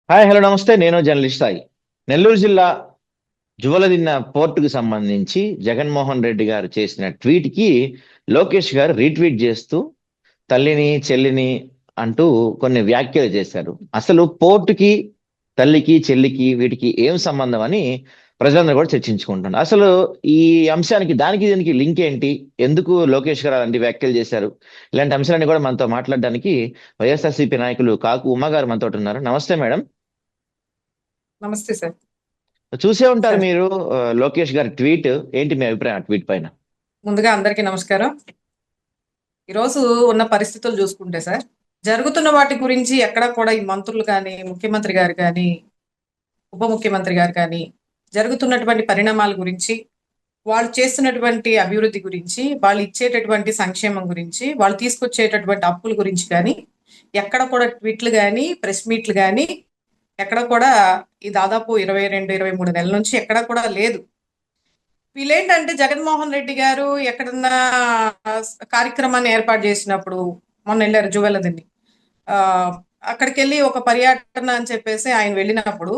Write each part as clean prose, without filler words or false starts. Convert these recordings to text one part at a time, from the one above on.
Hi hello నమస్తే. నేను journalist Sai. Nellore జిల్లా జువలదిన్న పోర్టుకు సంబంధించి జగన్మోహన్ రెడ్డి గారు చేసిన ట్వీట్ కి లోకేష్ గారు రీట్వీట్ చేస్తూ తల్లిని చెల్లిని అంటూ కొన్ని వ్యాఖ్యలు చేశారు. అసలు పోర్టుకి తల్లికి చెల్లికి వీటికి ఏం సంబంధం అని ప్రజలందరూ కూడా చర్చించుకుంటున్నారు. అసలు ఈ అంశానికి దానికి దీనికి లింక్ ఏంటి? ఎందుకు లోకేష్ గారు అలాంటి వ్యాఖ్యలు చేశారు? ఇలాంటి అంశాలన్నీ కూడా మనతో మాట్లాడడానికి వైఎస్ఆర్సీపీ నాయకులు కాకు ఉమ్మ గారు మనతో ఉన్నారు. నమస్తే మేడం. నమస్తే సార్. చూసే ఉంటారు సార్, మీరు. లోకేష్ గారి ట్వీట్ ఏంటి మీ అభిప్రాయం ఆ ట్వీట్ పైన? ముందుగా అందరికీ నమస్కారం. ఈరోజు ఉన్న పరిస్థితులు చూసుకుంటే సార్, జరుగుతున్న వాటి గురించి ఎక్కడ కూడా ఈ మంత్రులు కానీ, ముఖ్యమంత్రి గారు కానీ, ఉప ముఖ్యమంత్రి గారు కానీ, జరుగుతున్నటువంటి పరిణామాల గురించి, వాళ్ళు చేస్తున్నటువంటి అభివృద్ధి గురించి, వాళ్ళు ఇచ్చేటటువంటి సంక్షేమం గురించి, వాళ్ళు తీసుకొచ్చేటటువంటి అప్పుల గురించి కానీ, ఎక్కడ కూడా ట్వీట్లు కానీ, ప్రెస్ మీట్లు కానీ, ఎక్కడ కూడా ఈ దాదాపు 22, 23 నెలల నుంచి ఎక్కడ కూడా లేదు. వీళ్ళేంటంటే జగన్మోహన్ రెడ్డి గారు ఎక్కడన్నా కార్యక్రమాన్ని ఏర్పాటు చేసినప్పుడు, మొన్న వెళ్ళారు జువెల్లదిన్ని. ఆ అక్కడికి వెళ్ళి ఒక పర్యటన అని చెప్పేసి ఆయన వెళ్ళినప్పుడు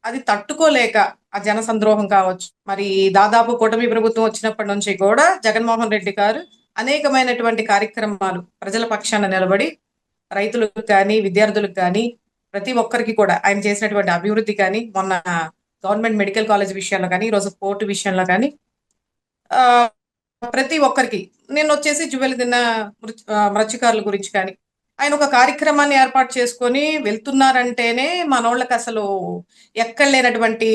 అది తట్టుకోలేక ఆ జన సంద్రోహం కావచ్చు, మరి దాదాపు కూటమి ప్రభుత్వం వచ్చినప్పటి నుంచి కూడా జగన్మోహన్ రెడ్డి గారు అనేకమైనటువంటి కార్యక్రమాలు ప్రజల పక్షాన నిలబడి రైతులకు కానీ, విద్యార్థులకు కానీ, ప్రతి ఒక్కరికి కూడా ఆయన చేసినటువంటి అభివృద్ధి కానీ, మొన్న గవర్నమెంట్ మెడికల్ కాలేజ్ విషయంలో కానీ, ఈరోజు పోర్టు విషయంలో కానీ, ఆ ప్రతి ఒక్కరికి, నేను వచ్చేసి జువెల్ తిన్న మత్స్యకారుల గురించి కానీ, ఆయన ఒక కార్యక్రమాన్ని ఏర్పాటు చేసుకొని వెళ్తున్నారంటేనే మనోళ్ళకి అసలు ఎక్కడ లేనటువంటి,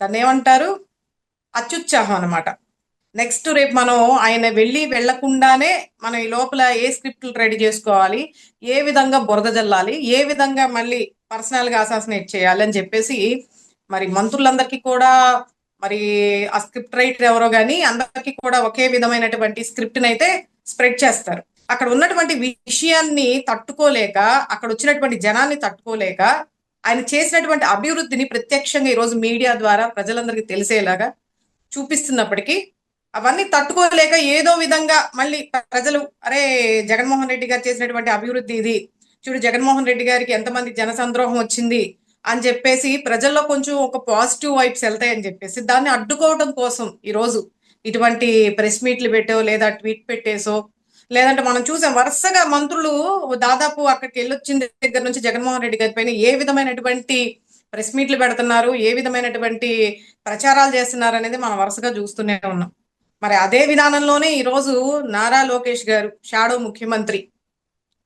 దాన్ని ఏమంటారు, అత్యుత్సాహం అనమాట. నెక్స్ట్ రేపు మనం ఆయన వెళ్ళకుండానే మనం ఈ లోపల ఏ స్క్రిప్ట్లు రెడీ చేసుకోవాలి, ఏ విధంగా బురద జల్లాలి, ఏ విధంగా మళ్ళీ పర్సనల్ గా అసాసినేట్ చేయాలి అని చెప్పేసి మరి మంత్రులందరికీ కూడా, మరి ఆ స్క్రిప్ట్ రైటర్ ఎవరో కానీ అందరికీ కూడా ఒకే విధమైనటువంటి స్క్రిప్ట్ అయితే స్ప్రెడ్ చేస్తారు. అక్కడ ఉన్నటువంటి విషయాన్ని తట్టుకోలేక, అక్కడ వచ్చినటువంటి జనాన్ని తట్టుకోలేక, ఆయన చేసినటువంటి అభివృద్ధిని ప్రత్యక్షంగా ఈరోజు మీడియా ద్వారా ప్రజలందరికీ తెలిసేలాగా చూపిస్తున్నప్పటికీ అవన్నీ తట్టుకోలేక ఏదో విధంగా మళ్ళీ ప్రజలు, అరే జగన్మోహన్ రెడ్డి గారు చేసినటువంటి అభివృద్ధి ఇది చూడు, జగన్మోహన్ రెడ్డి గారికి ఎంతమంది జనసంద్రోహం వచ్చింది అని చెప్పేసి ప్రజల్లో కొంచెం ఒక పాజిటివ్ వైబ్స్ వెళ్తాయని చెప్పేసి దాన్ని అడ్డుకోవడం కోసం ఈరోజు ఇటువంటి ప్రెస్ మీట్లు పెట్టో లేదా ట్వీట్ పెట్టేసో, లేదంటే మనం చూసాం వరుసగా మంత్రులు దాదాపు అక్కడికి వెళ్ళొచ్చిన దగ్గర నుంచి జగన్మోహన్ రెడ్డి గారి పైన ఏ విధమైనటువంటి ప్రెస్ మీట్లు పెడుతున్నారు, ఏ విధమైనటువంటి ప్రచారాలు చేస్తున్నారు అనేది మనం వరుసగా చూస్తూనే ఉన్నాం. మరి అదే విధానంలోనే ఈరోజు నారా లోకేష్ గారు షాడో ముఖ్యమంత్రి,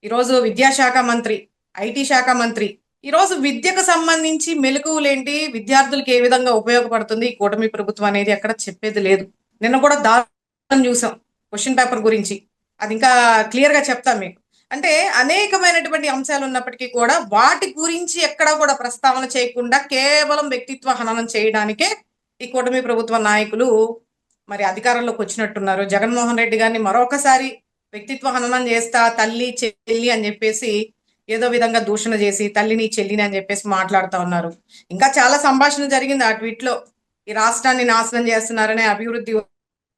ఈరోజు విద్యాశాఖ మంత్రి, ఐటీ శాఖ మంత్రి, ఈరోజు విద్యకు సంబంధించి మెలకువలేంటి, విద్యార్థులకు ఏ విధంగా ఉపయోగపడుతుంది ఈ కూటమి ప్రభుత్వం అనేది ఎక్కడ చెప్పేది లేదు. నిన్న కూడా దారుణం చూసాం క్వశ్చన్ పేపర్ గురించి, అది ఇంకా క్లియర్ గా చెప్తాం మీకు. అంటే అనేకమైనటువంటి అంశాలు ఉన్నప్పటికీ కూడా వాటి గురించి ఎక్కడా కూడా ప్రస్తావన చేయకుండా కేవలం వ్యక్తిత్వ హననం చేయడానికే ఈ కూటమి ప్రభుత్వ నాయకులు మరి అధికారంలోకి వచ్చినట్టున్నారు. జగన్మోహన్ రెడ్డి గారిని మరొకసారి వ్యక్తిత్వ హననం చేస్తా, తల్లి చెల్లి అని చెప్పేసి ఏదో విధంగా దూషణ చేసి తల్లిని చెల్లిని అని చెప్పేసి మాట్లాడుతూ ఉన్నారు. ఇంకా చాలా సంభాషణ జరిగింది ఆ ట్వీట్ లో. ఈ రాష్ట్రాన్ని నాశనం చేస్తున్నారని, అభివృద్ధి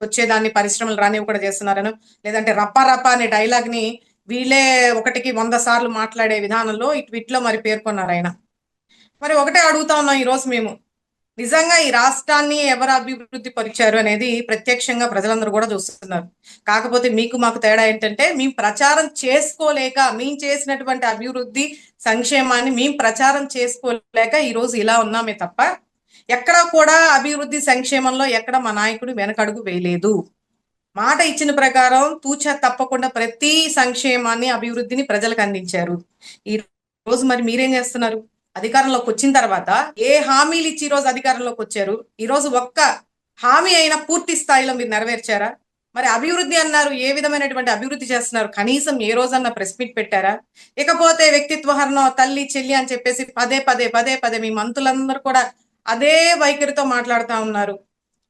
వచ్చేదాన్ని పరిశ్రమలు రానివ్వకుండా చేస్తున్నారని, లేదంటే రప్పా రప్పా అనే డైలాగ్ ని వీళ్ళే 1కి 100 సార్లు మాట్లాడే విధానంలో ఈ ట్వీట్ లో మరి పేర్కొన్నారు ఆయన. మరి ఒకటే అడుగుతా ఉన్నాం ఈ రోజు మేము, నిజంగా ఈ రాష్ట్రాన్ని ఎవరు అభివృద్ధి పరిచారు అనేది ప్రత్యక్షంగా ప్రజలందరూ కూడా చూస్తున్నారు. కాకపోతే మీకు మాకు తేడా ఏంటంటే, మేము ప్రచారం చేసుకోలేక, మేము చేసినటువంటి అభివృద్ధి సంక్షేమాన్ని మేము ప్రచారం చేసుకోలేక ఈ రోజు ఇలా ఉన్నామే తప్ప, ఎక్కడా కూడా అభివృద్ధి సంక్షేమంలో ఎక్కడ మా నాయకుడు వెనకడుగు వేయలేదు. మాట ఇచ్చిన ప్రకారం తూచా తప్పకుండా ప్రతి సంక్షేమాన్ని, అభివృద్ధిని ప్రజలకు అందించారు. ఈ రోజు మరి మీరేం చేస్తున్నారు? అధికారంలోకి వచ్చిన తర్వాత ఏ హామీలు ఇచ్చి ఈ రోజు అధికారంలోకి వచ్చారు? ఈ రోజు ఒక్క హామీ అయినా పూర్తి స్థాయిలో మీరు నెరవేర్చారా? మరి అభివృద్ధి అన్నారు, ఏ విధమైనటువంటి అభివృద్ధి చేస్తున్నారు? కనీసం ఏ రోజన్నా ప్రెస్ మీట్ పెట్టారా? ఇకపోతే వ్యక్తిత్వ హరణం, తల్లి చెల్లి అని చెప్పేసి పదే పదే పదే పదే మీ మంత్రులందరూ కూడా అదే వైఖరితో మాట్లాడుతూ ఉన్నారు.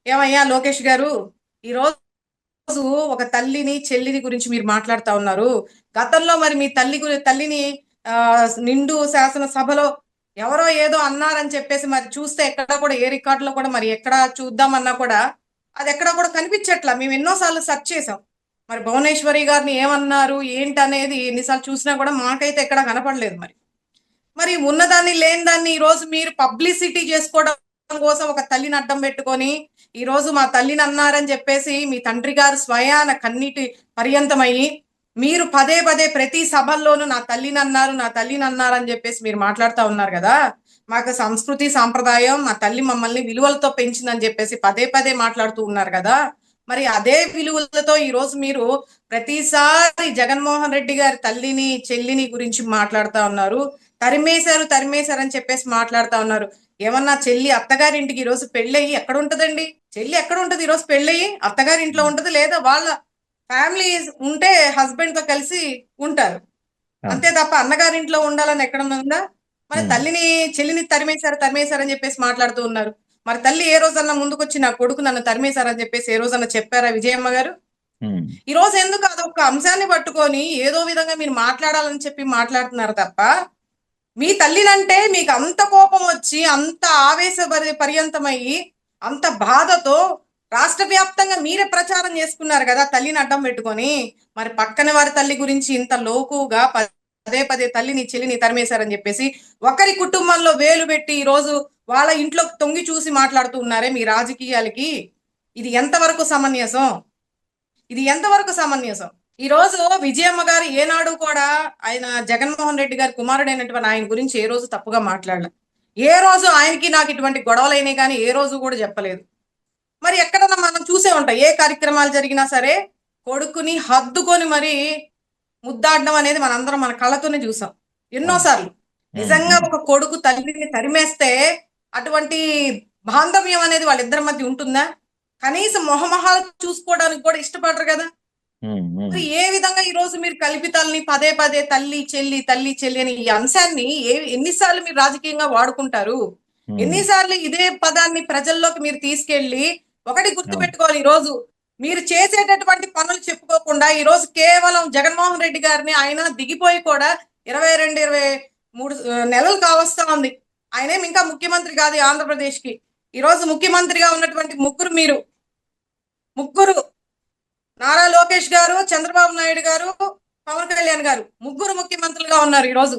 ఏమయ్యా లోకేష్ గారు, ఈ రోజు ఒక తల్లిని చెల్లిని గురించి మీరు మాట్లాడుతా ఉన్నారు. గతంలో మరి మీ తల్లిని ఆ నిండు శాసనసభలో ఎవరో ఏదో అన్నారని చెప్పేసి మరి చూస్తే ఎక్కడ కూడా ఏ రికార్డులో కూడా మరి ఎక్కడ చూద్దామన్నా కూడా అది ఎక్కడ కూడా కనిపించట్లా. మేము ఎన్నోసార్లు సెర్చ్ చేసాం. మరి భువనేశ్వరి గారిని ఏమన్నారు ఏంటి అనేది ఎన్నిసార్లు చూసినా కూడా మాకైతే ఎక్కడ కనపడలేదు. మరి మరి ఉన్నదాన్ని లేని దాన్ని ఈ రోజు మీరు పబ్లిసిటీ చేసుకోవడం కోసం ఒక తల్లిని అడ్డం పెట్టుకొని ఈ రోజు మా తల్లిని అన్నారని చెప్పేసి మీ తండ్రి గారు స్వయాన కన్నీటి పర్యంతమయ్యి మీరు పదే పదే ప్రతి సభల్లోనూ నా తల్లిని అన్నారు నా తల్లిని అన్నారు అని చెప్పేసి మీరు మాట్లాడుతూ ఉన్నారు కదా. మాకు సంస్కృతి సాంప్రదాయం మా తల్లి మమ్మల్ని విలువలతో పెంచిందని చెప్పేసి పదే పదే మాట్లాడుతూ ఉన్నారు కదా. మరి అదే విలువలతో ఈ రోజు మీరు ప్రతిసారి జగన్మోహన్ రెడ్డి గారి తల్లిని చెల్లిని గురించి మాట్లాడుతూ ఉన్నారు. తరిమేశారు అని చెప్పేసి మాట్లాడుతూ ఉన్నారు. ఏమన్నా చెల్లి అత్తగారింటికి ఈ రోజు పెళ్ళయి ఎక్కడ ఉంటదండి? చెల్లి ఎక్కడ ఉంటది? ఈ రోజు పెళ్ళయి అత్తగారింట్లో ఉంటది, లేదా వాళ్ళ ఫ్యామిలీ ఉంటే హస్బెండ్ తో కలిసి ఉంటారు. అంతే తప్ప అన్నగారింట్లో ఉండాలని ఎక్కడ ఉందా? మరి తల్లిని చెల్లిని తరిమేశారు అని చెప్పేసి మాట్లాడుతూ ఉన్నారు. మరి తల్లి ఏ రోజన్నా ముందుకొచ్చి నా కొడుకు నన్ను తరిమేశారని చెప్పేసి ఏ రోజన్నా చెప్పారా విజయమ్మ గారు? ఈ రోజు ఎందుకు అదొక అంశాన్ని పట్టుకొని ఏదో విధంగా మీరు మాట్లాడాలని చెప్పి మాట్లాడుతున్నారు తప్ప మీ తల్లినంటే మీకు అంత కోపం వచ్చి అంత ఆవేశ పర్యంతమయ్యి అంత బాధతో రాష్ట్ర వ్యాప్తంగా మీరే ప్రచారం చేసుకున్నారు కదా తల్లిని అడ్డం పెట్టుకొని. మరి పక్కన వారి తల్లి గురించి ఇంత లోకుగా పదే పదే తల్లిని చెల్లిని తరిమేశారని చెప్పేసి ఒకరి కుటుంబంలో వేలు పెట్టి ఈ రోజు వాళ్ళ ఇంట్లో తొంగి చూసి మాట్లాడుతూ ఉన్నారే మీ రాజకీయాలకి. ఇది ఎంతవరకు సమంజసం? ఇది ఎంతవరకు సమంజసం? ఈ రోజు విజయమ్మ గారు ఏనాడు కూడా ఆయన జగన్మోహన్ రెడ్డి గారి కుమారుడైనటువంటి ఆయన గురించి ఏ రోజు తప్పుగా మాట్లాడలే. ఏ రోజు ఆయనకి నాకు ఇటువంటి గొడవలైనా కానీ ఏ రోజు కూడా చెప్పలేదు. మరి ఎక్కడన్నా మనం చూసే ఉంటాం, ఏ కార్యక్రమాలు జరిగినా సరే కొడుకుని హద్దుకొని మరి ముద్దాడడం అనేది మనందరం మన కళ్ళతోనే చూసాం ఎన్నోసార్లు. నిజంగా ఒక కొడుకు తల్లిని తరిమేస్తే అటువంటి బాంధవ్యం అనేది వాళ్ళిద్దరి మధ్య ఉంటుందా? కనీసం మొహమొహాలు చూసుకోవడానికి కూడా ఇష్టపడరు కదా. మరి ఏ విధంగా ఈ రోజు మీరు కల్పితాలని పదే పదే తల్లి చెల్లి అని ఈ అంశాన్ని ఎన్నిసార్లు మీరు రాజకీయంగా వాడుకుంటారు? ఎన్నిసార్లు ఇదే పదాన్ని ప్రజల్లోకి మీరు తీసుకెళ్లి ఒకటి గుర్తు పెట్టుకోవాలి. ఈ రోజు మీరు చేసేటటువంటి పనులు చెప్పుకోకుండా ఈ రోజు కేవలం జగన్మోహన్ రెడ్డి గారిని ఆయన దిగిపోయి కూడా 22-23 నెలలు కావస్తా ఉంది. ఆయనేం ఇంకా ముఖ్యమంత్రి కాదు ఆంధ్రప్రదేశ్ కి. ఈ రోజు ముఖ్యమంత్రిగా ఉన్నటువంటి ముగ్గురు నారా లోకేష్ గారు, చంద్రబాబు నాయుడు గారు, పవన్ కళ్యాణ్ గారు ముగ్గురు ముఖ్యమంత్రులుగా ఉన్నారు ఈ రోజు.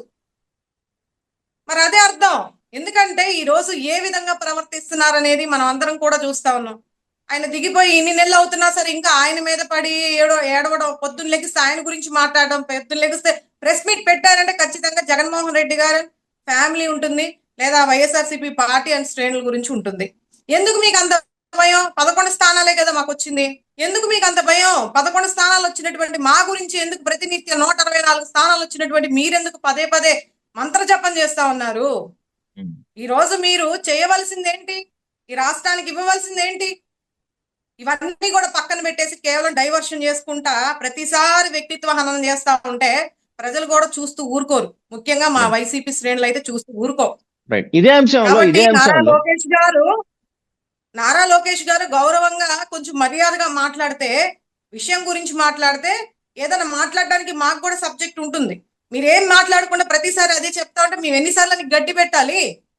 మరి అదే అర్థం. ఎందుకంటే ఈ రోజు ఏ విధంగా ప్రవర్తిస్తున్నారు అనేది మనం అందరం కూడా చూస్తా ఉన్నాం. ఆయన దిగిపోయి ఇన్ని నెలలు అవుతున్నా సరే ఇంకా ఆయన మీద పడి ఏడవడం, పొద్దున్న లెగిస్తే ఆయన గురించి మాట్లాడడం, పొద్దున్న లెగిస్తే ప్రెస్ మీట్ పెట్టారంటే ఖచ్చితంగా జగన్మోహన్ రెడ్డి గారు ఫ్యామిలీ ఉంటుంది, లేదా వైఎస్ఆర్సీపీ పార్టీ అండ్ శ్రేణుల గురించి ఉంటుంది. ఎందుకు మీకు అంత భయం? 11 స్థానాలే కదా మాకు వచ్చింది. ఎందుకు మీకు అంత భయం? 11 స్థానాలు వచ్చినటువంటి మా గురించి ఎందుకు ప్రతినిత్యం 164 స్థానాలు వచ్చినటువంటి మీరెందుకు పదే పదే మంత్ర జపం చేస్తా ఉన్నారు? ఈ రోజు మీరు చేయవలసింది ఏంటి? ఈ రాష్ట్రానికి ఇవ్వవలసింది ఏంటి? ఇవన్నీ కూడా పక్కన పెట్టేసి కేవలం డైవర్షన్ చేసుకుంటా ప్రతిసారి వ్యక్తిత్వ హననం చేస్తా ఉంటే ప్రజలు కూడా చూస్తూ ఊరుకోరు. ముఖ్యంగా మా వైసీపీ శ్రేణులు అయితే చూస్తూ ఊరుకో. ఇదే అంశంలో నారా లోకేష్ గారు గౌరవంగా కొంచెం మర్యాదగా మాట్లాడితే, విషయం గురించి మాట్లాడితే ఏదైనా మాట్లాడడానికి మాకు కూడా సబ్జెక్ట్ ఉంటుంది. మీరేం మాట్లాడకుండా ప్రతిసారి అదే చెప్తా ఉంటే మేము ఎన్నిసార్లు గడ్డి పెట్టాలి?